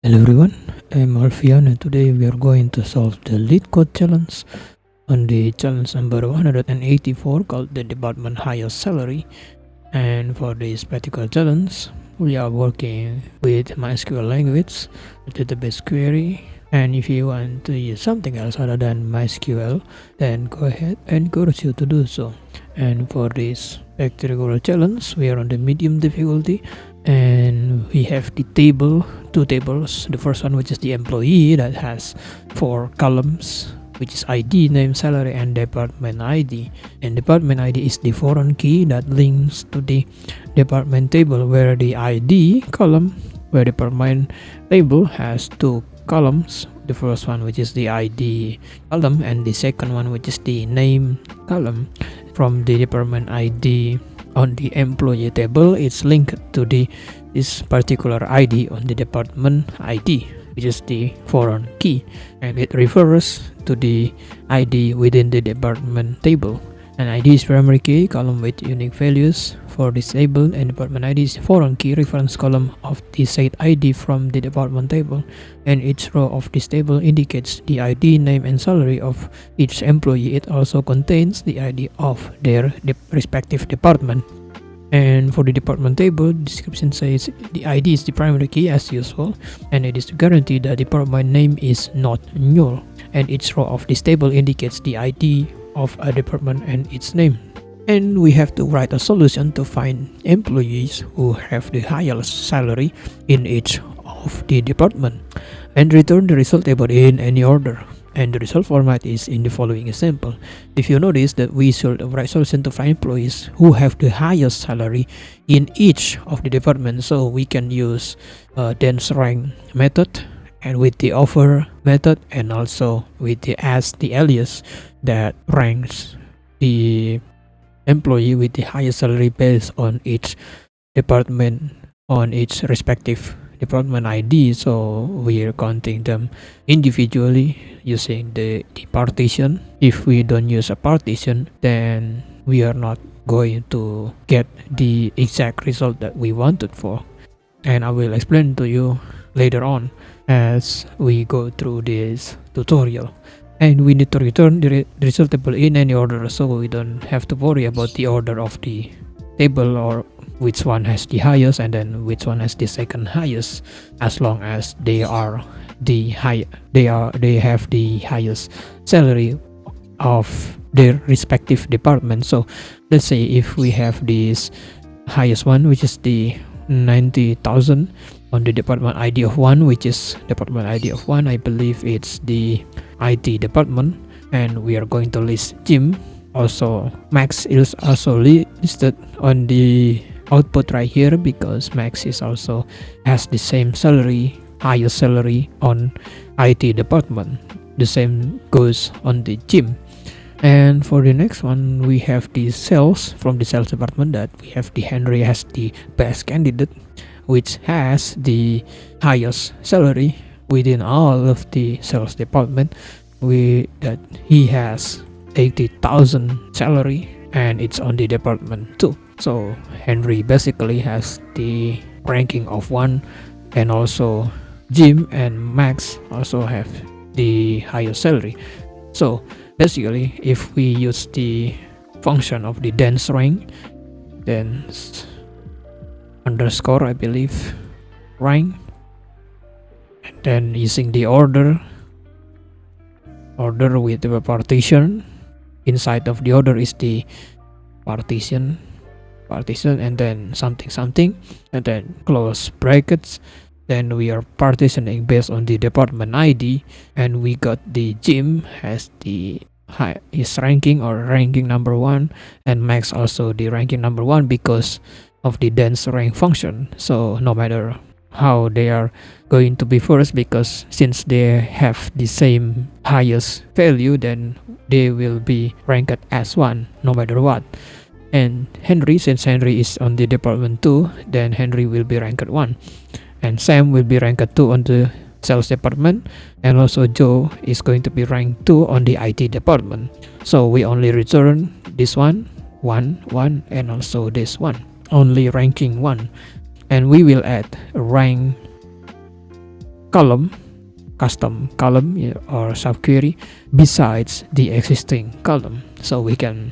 Hello everyone, I'm Alfian and today we are going to solve the LeetCode challenge on the challenge number 184 called the department highest salary. And for this particular challenge, we are working with MySQL language, database query. And if you want to use something else other than MySQL, then go ahead and encourage you to do so. And for this particular challenge, we are on the medium difficulty and we have the two tables. The first one, which is the employee, that has 4 columns, which is ID, name, salary, and department ID. And department ID is the foreign key that links to the department table, where the ID column, where department table has 2 columns. The first one, which is the ID column, and the second one, which is the name column. From the department ID on the employee table, it's linked to this particular ID on the department ID, which is the foreign key, and it refers to the ID within the department table. And ID is primary key column with unique values for this table, and department ID is foreign key reference column of the said ID from the department table, and each row of this table indicates the ID, name, and salary of each employee. It also contains the ID of their respective department. And for the department table, description says the ID is the primary key as usual, and it is to guarantee that department name is not null, and each row of this table indicates the ID of a department and its name. And we have to write a solution to find employees who have the highest salary in each of the department, and return the result table in any order. And the result format is in the following example. If you notice that we should write solution to find employees who have the highest salary in each of the departments, so we can use dense rank method, and with the offer method, and also with the alias that ranks the employee with the highest salary based on each department, on each respective department ID. So we are counting them individually using the partition. If we don't use a partition, then we are not going to get the exact result that we wanted for, and I will explain to you later on as we go through this tutorial. And we need to return the result table in any order, so we don't have to worry about the order of the table, or which one has the highest and then which one has the second highest, as long as they have the highest salary of their respective department. So let's say if we have this highest one, which is the 90,000 on the department ID of 1, which is department ID of 1, I believe it's the IT department, and we are going to list Jim. Also, Max is also listed on the output right here, because Max is also has the same salary, highest salary on IT department. The same goes on the Jim. And for the next one, we have the sales. From the sales department, that we have the Henry as the best candidate, which has the highest salary within all of the sales department. That he has 80,000 salary, and it's on the department 2. So Henry basically has the ranking of 1, and also Jim and Max also have the highest salary. So basically, if we use the function of the dense rank, then underscore, I believe, rank, and then using the order with the partition. Inside of the order is the partition, and then something, and then close brackets. Then we are partitioning based on the department ID, and we got the Jim has his ranking, or ranking number 1, and Max also the ranking number 1 because of the dense rank function. So no matter how they are going to be first, because since they have the same highest value, then they will be ranked as 1 no matter what. And Henry, since Henry is on the department 2, then Henry will be ranked 1, and Sam will be ranked 2 on the sales department, and also Joe is going to be ranked 2 on the IT department. So we only return this one, 1, and also this one, only ranking 1. And we will add rank column, custom column or subquery besides the existing column. So we can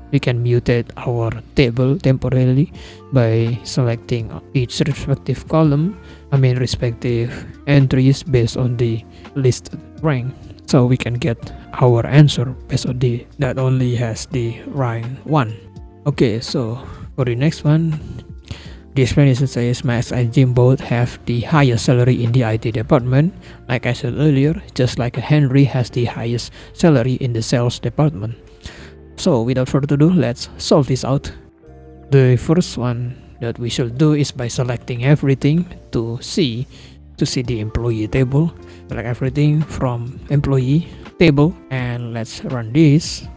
mutate our table temporarily by selecting each respective column, respective entries based on the listed rank. So we can get our answer based on that only has the rank 1. Okay, so for the next one, the explanation says Max and Jim both have the highest salary in the IT department. Like I said earlier, just like Henry has the highest salary in the sales department. So without further ado, let's solve this out. The first one that we should do is by selecting everything to see the employee table. Select everything from employee table, and let's run this.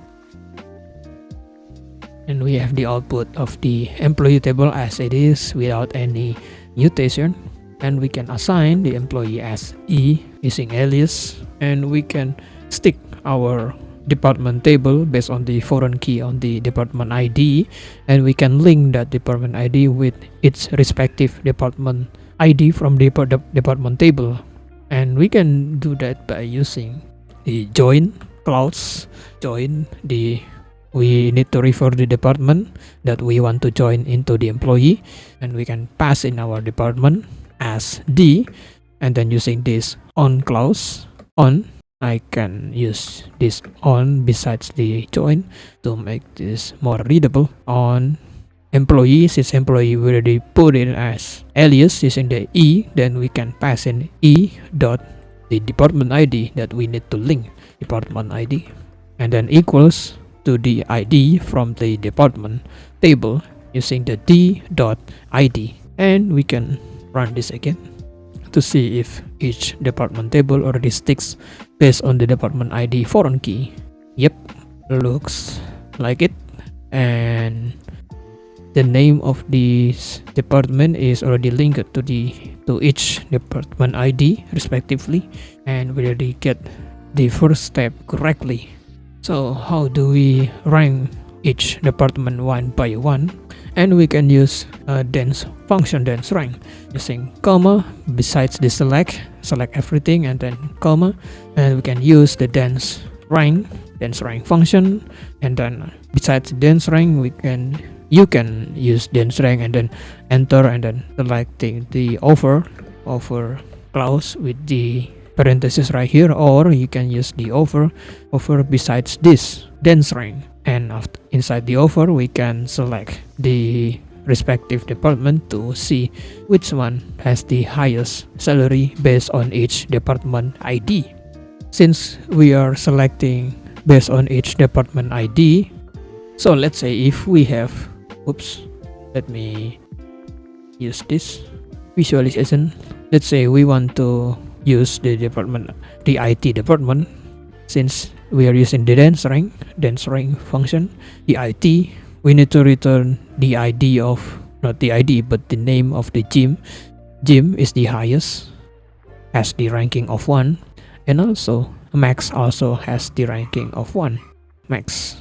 And we have the output of the employee table as it is without any mutation. And we can assign the employee as E using alias, and we can stick our department table based on the foreign key on the department ID, and we can link that department ID with its respective department ID from the department table. And we can do that by using the join clause. We need to refer the department that we want to join into the employee, and we can pass in our department as D, and then using this on clause on, I can use this on besides the join to make this more readable. On employee, since employee we already put it as alias using the E, then we can pass in E dot the department ID that we need to link department ID, and then equals to the ID from the department table using the D dot ID. And we can run this again to see if each department table already sticks based on the department ID foreign key. Yep, looks like it. And the name of this department is already linked to each department ID respectively, and we already get the first step correctly. So how do we rank each department one by one? And we can use a dense function, dense rank, using comma besides the select everything and then comma, and we can use the dense rank function, and then besides dense rank you can use dense rank and then enter and then selecting the over clause with the parenthesis right here, or you can use the over besides this dense rank, and inside the over we can select the respective department to see which one has the highest salary based on each department ID. Since we are selecting based on each department ID, so let's say if we have, let me use this visualization. Let's say we want to use the IT department. Since we are using the dense rank function, the IT, we need to return the ID of, not the ID but the name of the Jim. Jim is the highest, has the ranking of 1, and also Max also has the ranking of 1, Max.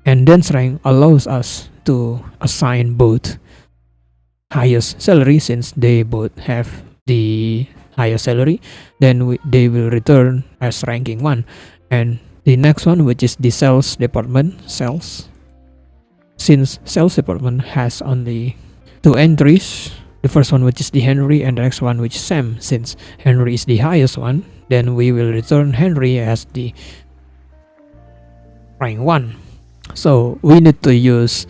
And dense rank allows us to assign both highest salary. Since they both have the higher salary, then they will return as ranking 1. And the next one, which is the sales department, since sales department has only 2 entries, the first one which is the Henry and the next one which is Sam. Since Henry is the highest one, then we will return Henry as the rank 1. So we need to use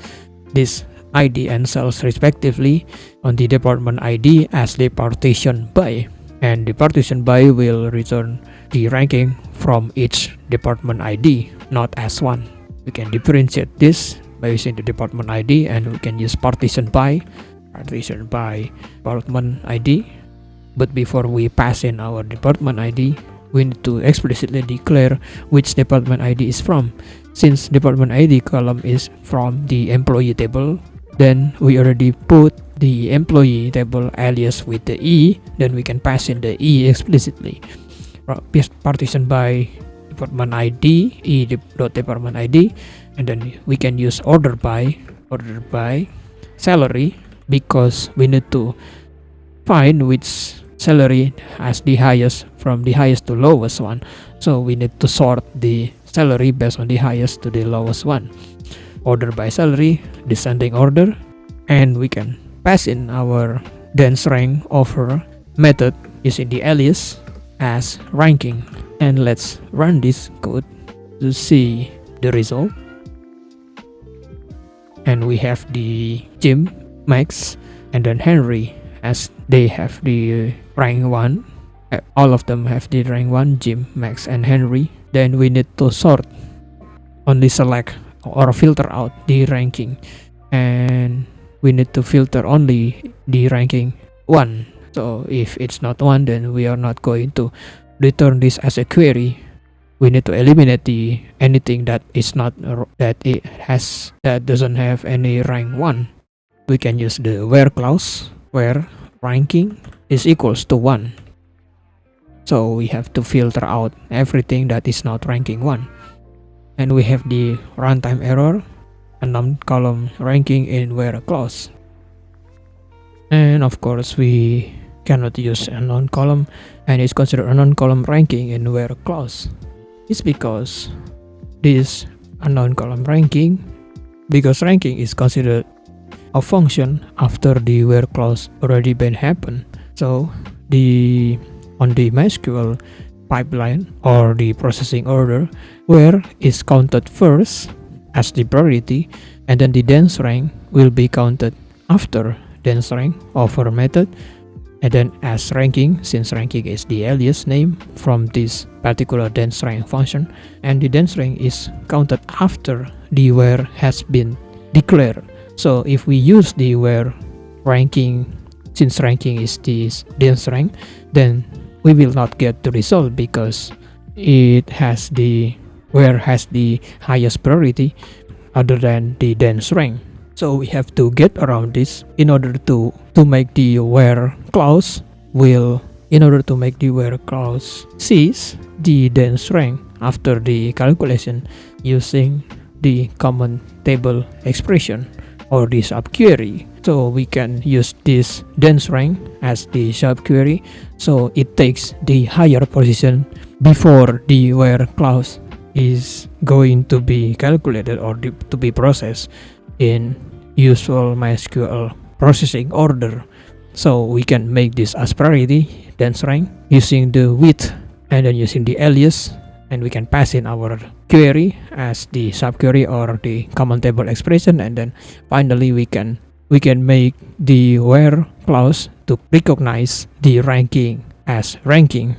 this ID and sales respectively on the department ID as the partition by, and the partition by will return the ranking from each department ID, not as 1. We can differentiate this by using the department ID, and we can use partition by department ID. But before we pass in our department ID, we need to explicitly declare which department ID is from. Since department ID column is from the employee table, then we already put the employee table alias with the E, then we can pass in the E explicitly. Partition by department ID, E dot department ID, and then we can use order by salary, because we need to find which salary as the highest from the highest to lowest one. So we need to sort the salary based on the highest to the lowest one. Order by salary, descending order, and we can pass in our dense rank over method using the alias as ranking. And let's run this code to see the result. And we have the Jim, Max, and then Henry as they have the rank 1. All of them have the rank 1, Jim, Max, and Henry. Then we need to sort, only select or filter out the ranking, and we need to filter only the ranking 1. So if it's not 1, then we are not going to return this as a query. We need to eliminate the anything that is not that doesn't have any rank 1. We can use the where clause where ranking is equals to 1. So we have to filter out everything that is not ranking 1. And we have the runtime error, unknown column ranking in where clause. And of course we cannot use unknown column, and it's considered unknown column ranking in where clause. It's because this unknown column ranking, because ranking is considered a function after the where clause already been happened. So on the MySQL pipeline or the processing order, where is counted first as the priority, and then the dense rank will be counted after dense rank over method, and then as ranking, since ranking is the alias name from this particular dense rank function, and the dense rank is counted after the where has been declared. So if we use the where ranking, since ranking is this dense rank, then we will not get the result because it has the where has the highest priority other than the dense rank. So we have to get around this in order to make the where clause sees the dense rank after the calculation using the common table expression or the subquery. So we can use this dense rank as the subquery, so it takes the higher position before the where clause is going to be calculated or to be processed in usual MySQL processing order. So we can make this as priority dense rank using the width and then using the alias, and we can pass in our query as the subquery or the common table expression, and then finally we can make the where clause to recognize the ranking as ranking.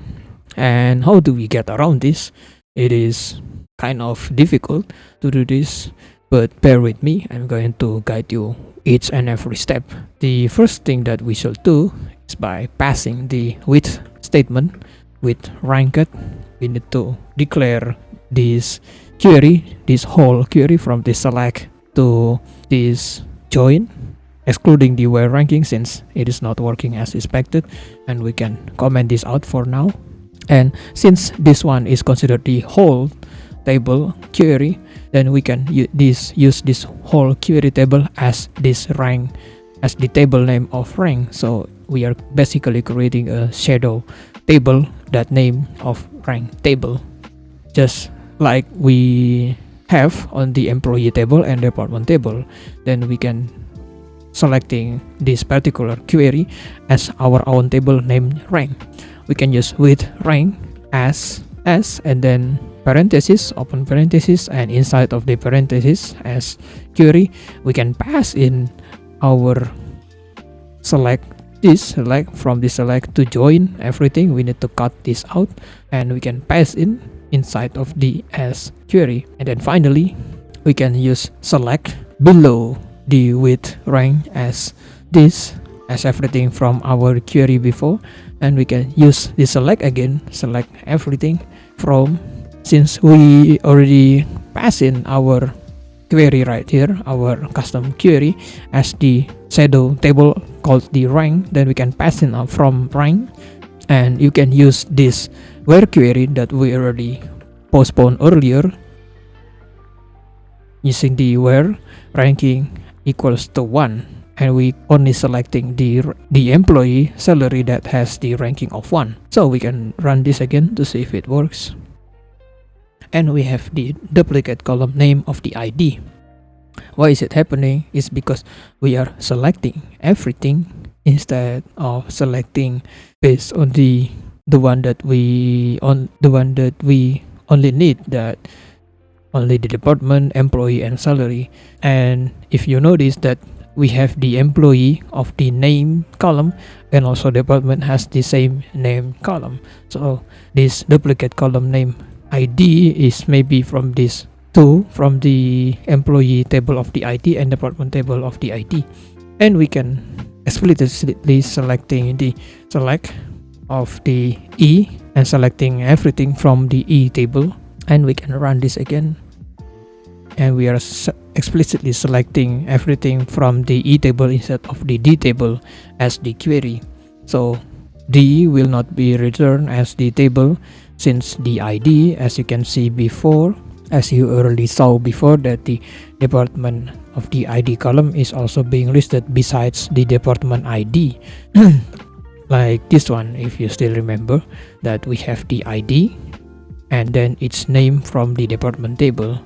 And how do we get around this? It is kind of difficult to do this, but bear with me. I'm going to guide you each and every step. The first thing that we should do is by passing the with statement with ranked. We need to declare this query, this whole query from this select to this join, excluding the where ranking since it is not working as expected, and we can comment this out for now. And since this one is considered the whole table query, then we can use this whole query table as this rank, as the table name of rank. So we are basically creating a shadow table that name of rank table, just like we have on the employee table and department table. Then we can selecting this particular query as our own table named rank. We can use with rank as and then parenthesis, open parenthesis, and inside of the parenthesis as query we can pass in our select from the select to join everything. We need to cut this out, and we can pass in inside of the as query, and then finally we can use select below the with rank as this, as everything from our query before, and we can use the select again, select everything from, since we already pass in our query right here, our custom query as the shadow table called the rank, then we can pass in from rank, and you can use this where query that we already postponed earlier using the where ranking equals to 1 and we only selecting the employee salary that has the ranking of 1. So we can run this again to see if it works. And we have the duplicate column name of the ID. Why is it happening? Is because we are selecting everything instead of selecting based on the one that we only need, that only the department, employee, and salary. And if you notice that we have the employee of the name column, and also department has the same name column. So this duplicate column name ID is maybe from this two, from the employee table of the ID and department table of the ID. And we can explicitly selecting the select of the E and selecting everything from the E table. And we can run this again, and we are explicitly selecting everything from the E table instead of the D table as the query. So D will not be returned as the table, since the ID, as you can see before, as you already saw before, that the department of the ID column is also being listed besides the department ID. Like this one, if you still remember, that we have the ID and then its name from the department table,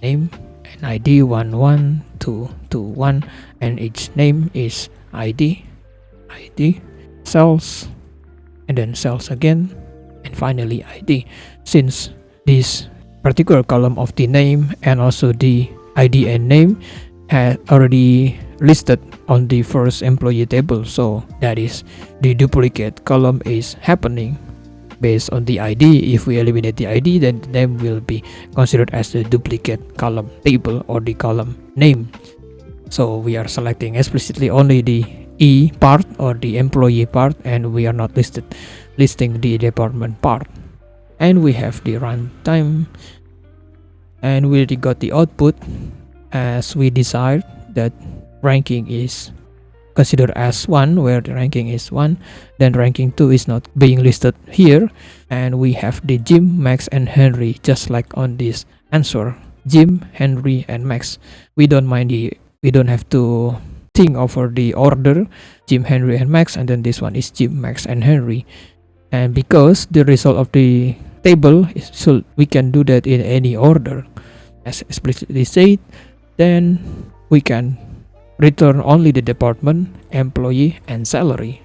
name and ID 11221, and its name is ID, cells, and then cells again, and finally ID. Since this particular column of the name and also the ID and name had already listed on the first employee table, so that is the duplicate column is happening based on the ID. If we eliminate the ID, then the name will be considered as the duplicate column table or the column name. So we are selecting explicitly only the E part or the employee part, and we are not listing the department part. And we have the runtime, and we already got the output as we desired, that ranking is considered as 1, where the ranking is 1, then ranking 2 is not being listed here. And we have the Jim, Max, and Henry, just like on this answer, Jim, Henry, and Max. We don't have to think over the order, Jim, Henry, and Max, and then this one is Jim, Max, and Henry. And because the result of the table is, so we can do that in any order as explicitly said, then we can return only the department, employee, and salary.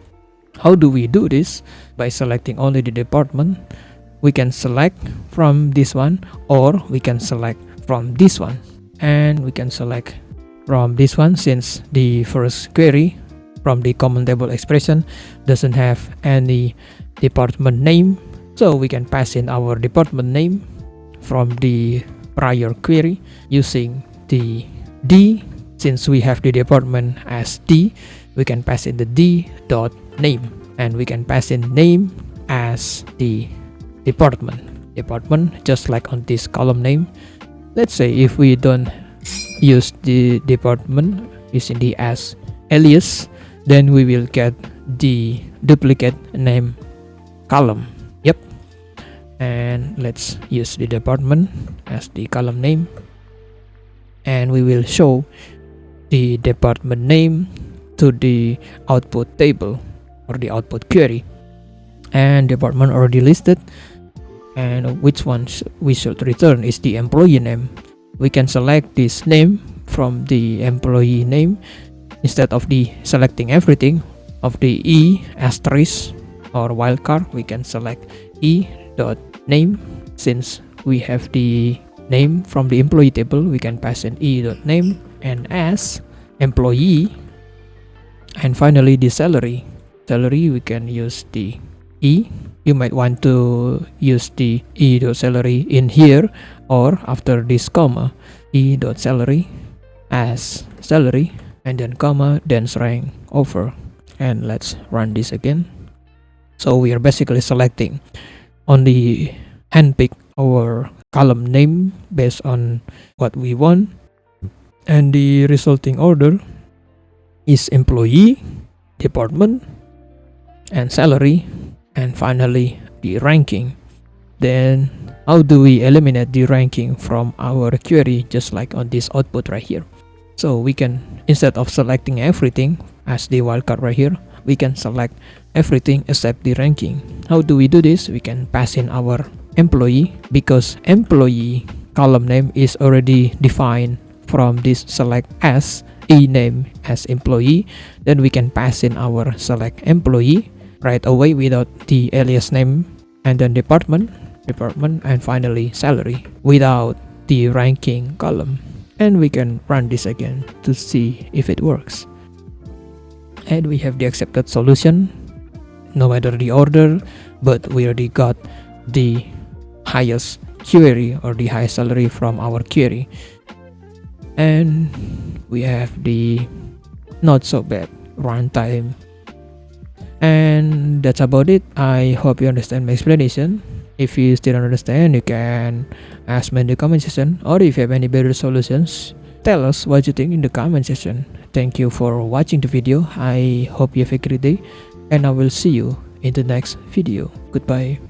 How do we do this? By selecting only the department. We can select from this one, or we can select from this one. And we can select from this one, since the first query from the common table expression doesn't have any department name, so we can pass in our department name from the prior query using the D. Since we have the department as D, we can pass in the D dot name, and we can pass in name as the department, just like on this column name. Let's say if we don't use the department using the as alias, then we will get the duplicate name column. Yep. And let's use the department as the column name, and we will show the department name to the output table or the output query. And department already listed, and which one we should return is the employee name. We can select this name from the employee name instead of the selecting everything of the E asterisk or wildcard. We can select E dot name. Since we have the name from the employee table, we can pass in E dot name and as employee. And finally the salary, we can use the E. You might want to use the E dot salary in here or after this comma, E dot salary as salary, and then comma, then rank over. And let's run this again. So we are basically selecting only handpick our column name based on what we want, and the resulting order is employee, department, and salary, and finally the ranking. Then how do we eliminate the ranking from our query, just like on this output right here? So we can, instead of selecting everything as the wildcard right here, we can select everything except the ranking. How do we do this? We can pass in our employee, because employee column name is already defined from this select as name as employee. Then we can pass in our select employee right away without the alias name, and then department, and finally salary without the ranking column. And we can run this again to see if it works. And we have the accepted solution, no matter the order, but we already got the highest query or the highest salary from our query. And we have the not so bad runtime. And that's about it. I hope you understand my explanation. If you still don't understand, you can ask me in the comment section, or if you have any better solutions, tell us what you think in the comment section. Thank you for watching the video. I hope you have a great day, and I will see you in the next video. Goodbye.